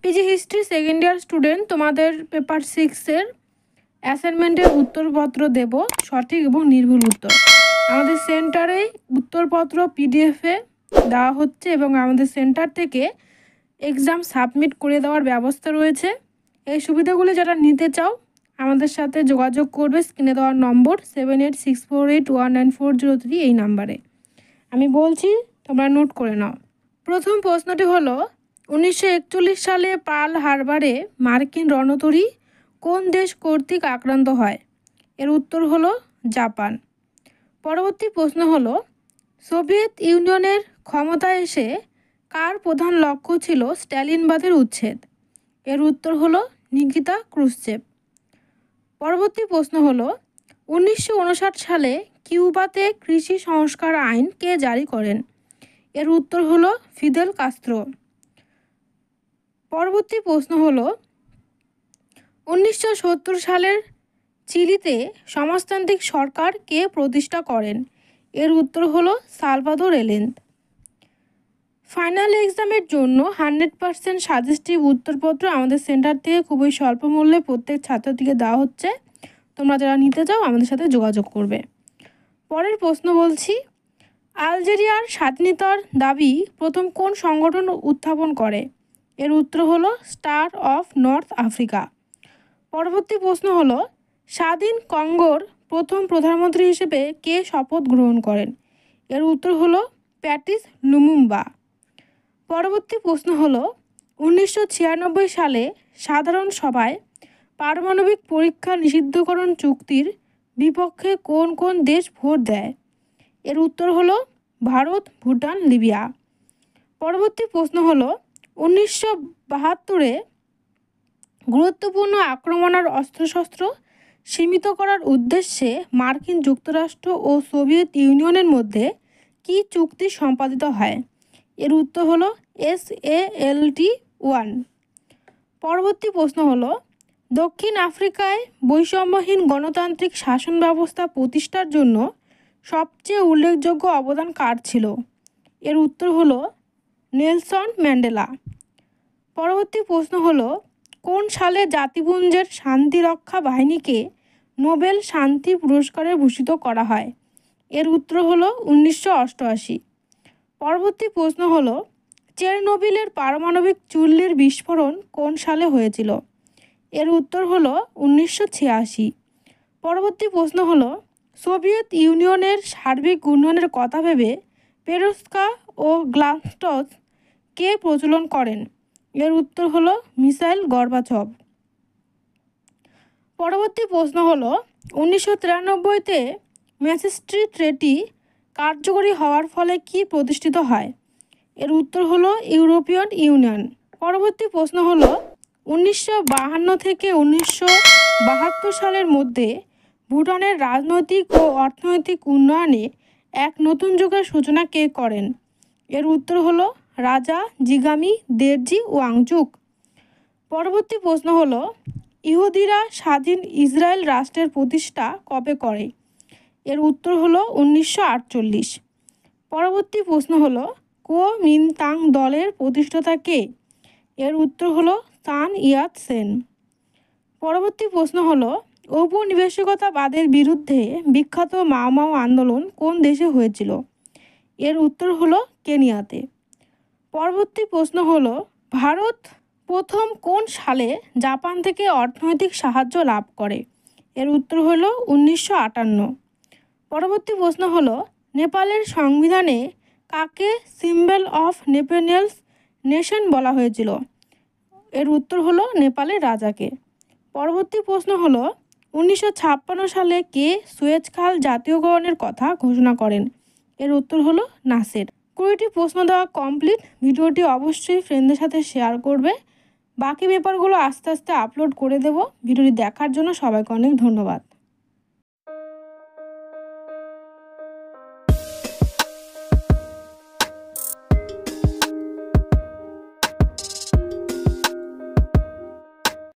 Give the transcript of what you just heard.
PG history second year student, তোমাদের paper 6-এর অ্যাসাইনমেন্টের উত্তরপত্র দেব, সঠিক এবং নির্ভুল উত্তর। আমাদের সেন্টারে উত্তরপত্র পিডিএফে দেওয়া হচ্ছে এবং আমাদের সেন্টার থেকে এক্সাম সাবমিট করে দেওয়ার ব্যবস্থা রয়েছে। এই সুবিধাগুলি যারা নিতে চাও আমাদের সাথে যোগাযোগ করবে স্ক্রিনে দেওয়ার নম্বর 7864819403 এই নাম্বারে। আমি বলছি, তোমরা নোট করে নাও। প্রথম প্রশ্নটি হলো 1941 সালে পার্ল হারবারে মার্কিন রণতরী কোন দেশ কর্তৃক আক্রান্ত হয়? এর উত্তর হলো জাপান। পরবর্তী প্রশ্ন হলো সোভিয়েত ইউনিয়নের ক্ষমতায় এসে কার প্রধান লক্ষ্য ছিল স্ট্যালিনবাদের উচ্ছেদ? এর উত্তর হলো নিকিতা ক্রুশ্চেভ। পরবর্তী প্রশ্ন হলো 1959 সালে কিউবাতে কৃষি সংস্কার আইন কে জারি করেন? এর উত্তর হলো ফিদেল কাস্ত্রো। পরবর্তী প্রশ্ন হলো 1970 সালের চিলিতে সমাজতান্ত্রিক সরকার কে প্রতিষ্ঠা করেন? এর উত্তর হলো সালভাদোর এলেন্দ। ফাইনাল এক্সামের জন্য 100% সাজেস্টিভ উত্তরপত্র আমাদের সেন্টার থেকে খুবই স্বল্প মূল্যে প্রত্যেক ছাত্রটিকে দেওয়া হচ্ছে। তোমরা যারা নিতে চাও আমাদের সাথে যোগাযোগ করবে। পরের প্রশ্ন বলছি, আলজেরিয়ার স্বাধীনতার দাবি প্রথম কোন সংগঠন উত্থাপন করে? এর উত্তর হলো স্টার অফ নর্থ আফ্রিকা। পরবর্তী প্রশ্ন হলো স্বাধীন কঙ্গোর প্রথম প্রধানমন্ত্রী হিসেবে কে শপথ গ্রহণ করেন? এর উত্তর হলো প্যাট্রিস লুমুম্বা। পরবর্তী প্রশ্ন হলো 1996 সালে সাধারণ সভায় পারমাণবিক পরীক্ষা নিষিদ্ধকরণ চুক্তির বিপক্ষে কোন কোন দেশ ভোট দেয়? এর উত্তর হলো ভারত, ভুটান, লিবিয়া। পরবর্তী প্রশ্ন হলো 1972-এ গুরুত্বপূর্ণ আক্রমণার অস্ত্রশস্ত্র সীমিত করার উদ্দেশ্যে মার্কিন যুক্তরাষ্ট্র ও সোভিয়েত ইউনিয়নের মধ্যে কী চুক্তি সম্পাদিত হয়? এর উত্তর হলো SALT-1। পরবর্তী প্রশ্ন হলো দক্ষিণ আফ্রিকায় বৈষম্যহীন গণতান্ত্রিক শাসন ব্যবস্থা প্রতিষ্ঠার জন্য সবচেয়ে উল্লেখযোগ্য অবদান কার ছিল? এর উত্তর হলো নেলসন ম্যান্ডেলা। পরবর্তী প্রশ্ন হলো কোন সালে জাতিপুঞ্জের শান্তিরক্ষা বাহিনীকে নোবেল শান্তি পুরস্কারে ভূষিত করা হয়? এর উত্তর হলো 1988। পরবর্তী প্রশ্ন হলো চেরনোবিলের পারমাণবিক চুল্লির বিস্ফোরণ কোন সালে হয়েছিল? এর উত্তর হলো 1986। পরবর্তী প্রশ্ন হলো সোভিয়েত ইউনিয়নের সার্বিক উন্নয়নের কথা ভেবে পেরোস্কা ও গ্লাস্টজ কে প্রচলন করেন? এর উত্তর হলো মিসাইল গর্বাচভ। পরবর্তী প্রশ্ন হলো 1993-তে ম্যাসেস্ট্রিট ট্রিটি কার্যকরী হওয়ার ফলে কি প্রতিষ্ঠিত হয়? এর উত্তর হলো ইউরোপিয়ান ইউনিয়ন। পরবর্তী প্রশ্ন হলো 1952 থেকে 1972 সালের মধ্যে ভুটানের রাজনৈতিক ও অর্থনৈতিক উন্নয়নে এক নতুন যুগের সূচনা কে করেন? এর উত্তর হলো রাজা জিগামি দেরজি ওয়াংচুক। পরবর্তী প্রশ্ন হলো ইহুদিরা স্বাধীন ইসরায়েল রাষ্ট্রের প্রতিষ্ঠা কবে করে? এর উত্তর হলো 1948। পরবর্তী প্রশ্ন হলো কুওমিনতাং দলের প্রতিষ্ঠাতা কে? এর উত্তর হলো সান ইয়াত সেন। পরবর্তী প্রশ্ন হলো ঔপনিবেশিকতাবাদের বিরুদ্ধে বিখ্যাত মাও মাও আন্দোলন কোন দেশে হয়েছিল? এর উত্তর হলো কেনিয়াতে। পরবর্তী প্রশ্ন হলো ভারত প্রথম কোন সালে জাপান থেকে অর্থনৈতিক সাহায্য লাভ করে? এর উত্তর হলো 1958। পরবর্তী প্রশ্ন হলো নেপালের সংবিধানে কাকে সিম্বল অফ নেপেনিয়াস নেশন বলা হয়েছিল? এর উত্তর হলো নেপালের রাজাকে। পরবর্তী প্রশ্ন হলো 1956 সালে কে সুয়েজ খাল জাতীয়করণের কথা ঘোষণা করেন? এর উত্তর হলো নাসের। 20টি প্রশ্ন দেওয়া কমপ্লিট। ভিডিওটি অবশ্যই ফ্রেন্ডদের সাথে শেয়ার করবে। বাকি পেপারগুলো আস্তে আস্তে আপলোড করে দেব। ভিডিওটি দেখার জন্য সবাইকে অনেক ধন্যবাদ।